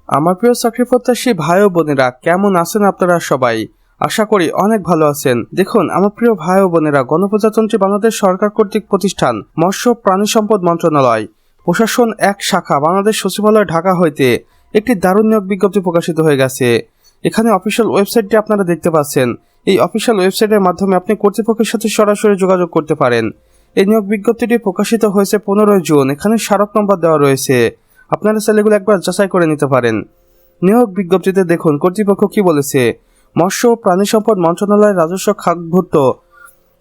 আমার প্রিয় চাকরি প্রত্যাশী ভাই ও বোনেরা, কেমন আছেন আপনারা সবাই? আশা করি অনেক ভালো আছেন। দেখুন আমার প্রিয় ভাই ও বোনেরা, গণপ্রজাতন্ত্রী বাংলাদেশ সরকার কর্তৃক প্রতিষ্ঠান মৎস্য প্রাণী সম্পদ মন্ত্রণালয় প্রশাসন এক শাখা বাংলাদেশ সচিবালয় ঢাকা হইতে একটি দারুণ নিয়োগ বিজ্ঞপ্তি প্রকাশিত হয়ে গেছে। এখানে অফিসিয়াল ওয়েবসাইটটি আপনারা দেখতে পাচ্ছেন। এই অফিসিয়াল ওয়েবসাইটের মাধ্যমে আপনি কর্তৃপক্ষের সাথে সরাসরি যোগাযোগ করতে পারেন। এই নিয়োগ বিজ্ঞপ্তিটি প্রকাশিত হয়েছে 15 জুন। এখানে স্মারক নম্বর দেওয়া রয়েছে, আপনারা সেগুলো একবার যাচাই করে নিতে পারেন। নিয়োগ বিজ্ঞপ্তিতে দেখুন কর্তৃপক্ষ কি বলেছে। মৎস্য ও প্রাণী সম্পদ মন্ত্রণালয়ের রাজস্ব খাতভুক্ত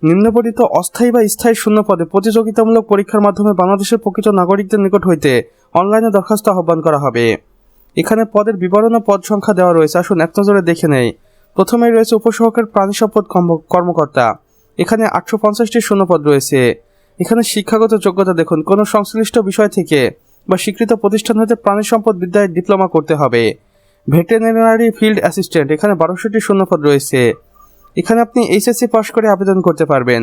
নিম্নবর্ণিত অস্থায়ী বা স্থায়ী শূন্য পদে প্রতিযোগিতামূলক পরীক্ষার মাধ্যমে বাংলাদেশের প্রকৃত নাগরিকদের নিকট হইতে অনলাইনে দরখাস্ত আহ্বান করা হবে। এখানে পদের বিবরণ ও পদ সংখ্যা দেওয়া রয়েছে, আসুন এক নজরে দেখে নেই। প্রথমেই রয়েছে উপসহকারী প্রাণী সম্পদ কর্মকর্তা। এখানে 850টি শূন্য পদ রয়েছে। এখানে শিক্ষাগত যোগ্যতা দেখুন, কোনো সংশ্লিষ্ট বিষয় থেকে বা স্বীকৃত প্রতিষ্ঠান হতে প্রাণী সম্পদ বিদ্যায় ডিপ্লোমা করতে হবে। ভেটেরিনারি ফিল্ড অ্যাসিস্ট্যান্ট, এখানে 1200টি শূন্যপদ রয়েছে। এখানে আপনি এইচএসসি পাস করে আবেদন করতে পারবেন।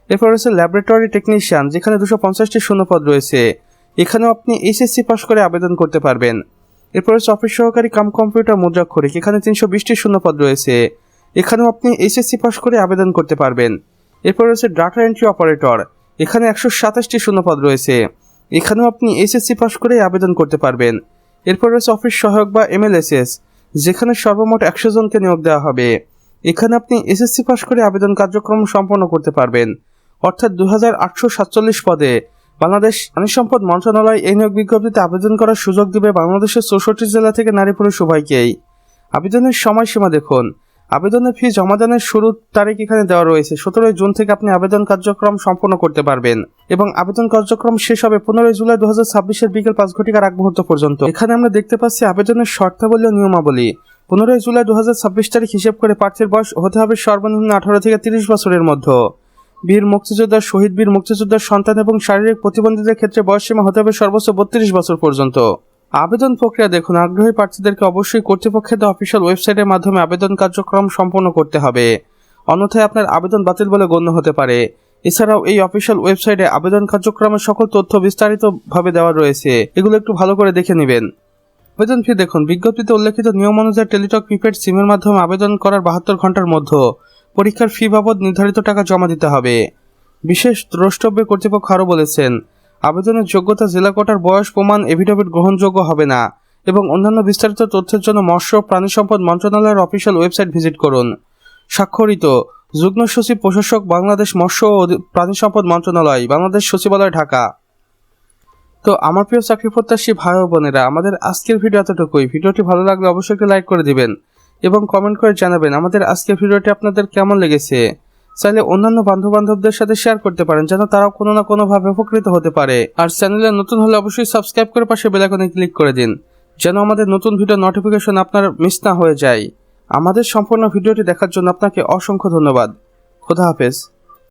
এরপর রয়েছে ল্যাবরেটরি টেকনিশিয়ান, যেখানে 250টি শূন্যপদ রয়েছে। এখানেও আপনি এইচএসসি পাস করে আবেদন করতে পারবেন। এরপর রয়েছে অফিস সহকারী কাম কম্পিউটার মুদ্রাক্ষরিক, এখানে 320টি শূন্যপদ রয়েছে। এখানেও আপনি এইচএসসি পাস করে আবেদন করতে পারবেন। এরপর রয়েছে ডাটা এন্ট্রি অপারেটর, এখানে 127টি শূন্যপদ রয়েছে। এখানেও আপনি এইচএসসি পাস করে আবেদন করতে পারবেন। এরপর রয়েছে অফিস সহায়ক বা এমএলএসএস, যেখানে সর্বমোট 100 জনকে নিয়োগ দেওয়া হবে। এখানে আপনি এসএসসি পাস করে আবেদন কার্যক্রম সম্পন্ন করতে পারবেন। অর্থাৎ 2847 পদে বাংলাদেশ প্রাণী সম্পদ মন্ত্রণালয় এই নিয়োগ বিজ্ঞপ্তিতে আবেদন করার সুযোগ দেবে বাংলাদেশের 64 জেলা থেকে নারী পুরুষ উভয়কেই। আবেদনের সময়সীমা দেখুন, আবেদনের ফি জমা দানের শুরুর তারিখ এখানে দেওয়া রয়েছে। 17 জুন থেকে আপনি আবেদন কার্যক্রম সম্পন্ন করতে পারবেন এবং আবেদন কার্যক্রম শেষ হবে 15 জুলাই 2026 বিকেল 5 ঘটিকার আগ মুহূর্ত পর্যন্ত। এখানে আমরা দেখতে পাচ্ছি আবেদনের শর্তাবলী ও নিয়মাবলী। 15 জুলাই 2026 তারিখ হিসেব করে প্রার্থীর বয়স হতে হবে সর্বনিম্ন 18 থেকে 30 বছরের মধ্যে। বীর মুক্তিযোদ্ধা, শহীদ বীর মুক্তিযোদ্ধার সন্তান এবং শারীরিক প্রতিবন্ধীদের ক্ষেত্রে বয়সসীমা হতে হবে সর্বোচ্চ 32 বছর পর্যন্ত। আবেদন প্রক্রিয়া দেখুন, আগ্রহী প্রার্থীদেরকে অবশ্যই কর্তৃপক্ষের দেওয়া অফিসিয়াল ওয়েবসাইটের মাধ্যমে আবেদন কার্যক্রম সম্পন্ন করতে হবে, অন্যথায় আপনার আবেদন বাতিল বলে গণ্য হতে পারে। এছাড়াও এই অফিসিয়াল ওয়েবসাইটে আবেদন কার্যক্রমের সকল তথ্য বিস্তারিতভাবে দেওয়া রয়েছে, এগুলো একটু ভালো করে দেখে নেবেন। আবেদন ফি দেখুন, বিজ্ঞপ্তিতে উল্লেখিত নিয়ম অনুযায়ী টেলিটক প্রিপেড সিমের মাধ্যমে আবেদন করার 72 ঘন্টার মধ্যে পরীক্ষার ফি বাবদ নির্ধারিত টাকা জমা দিতে হবে। বিশেষ দ্রষ্টব্যে কর্তৃপক্ষ আরও বলেছেন, আবেদনের যোগ্যতা, জেলা কোটার বয়স প্রমাণ এফিডেভিট গ্রহণযোগ্য হবে না এবং অন্যান্য বিস্তারিত তথ্যের জন্য মৎস্য প্রাণী সম্পদ মন্ত্রণালয়ের অফিসিয়াল ওয়েবসাইট ভিজিট করুন। স্বাক্ষরিত যুগ্ম সচিব প্রশাসক, বাংলাদেশ মৎস্য ও প্রাণী সম্পদ মন্ত্রণালয়, বাংলাদেশ সচিবালয়, ঢাকা। তো আমার প্রিয় চাকরি প্রত্যাশী ভাই ও বোনেরা, আমাদের আজকের ভিডিও এতটুকুই। ভিডিওটি ভালো লাগলে অবশ্যই একটি লাইক করে দিবেন এবং কমেন্ট করে জানাবেন আমাদের আজকের ভিডিওটি আপনাদের কেমন লেগেছে। চাইলে অন্যান্য বান্ধবদের সাথে শেয়ার করতে পারেন, যেন তারাও কোনো না কোনোভাবে উপকৃত হতে পারে। আর চ্যানেলে নতুন হলে অবশ্যই সাবস্ক্রাইব করে পাশে বেল আইকনে ক্লিক করে দিন, যেন আমাদের নতুন ভিডিও নোটিফিকেশন আপনার মিস না হয়ে যায়। আমাদের সম্পূর্ণ ভিডিওটি দেখার জন্য আপনাকে অসংখ্য ধন্যবাদ। খোদা হাফেজ।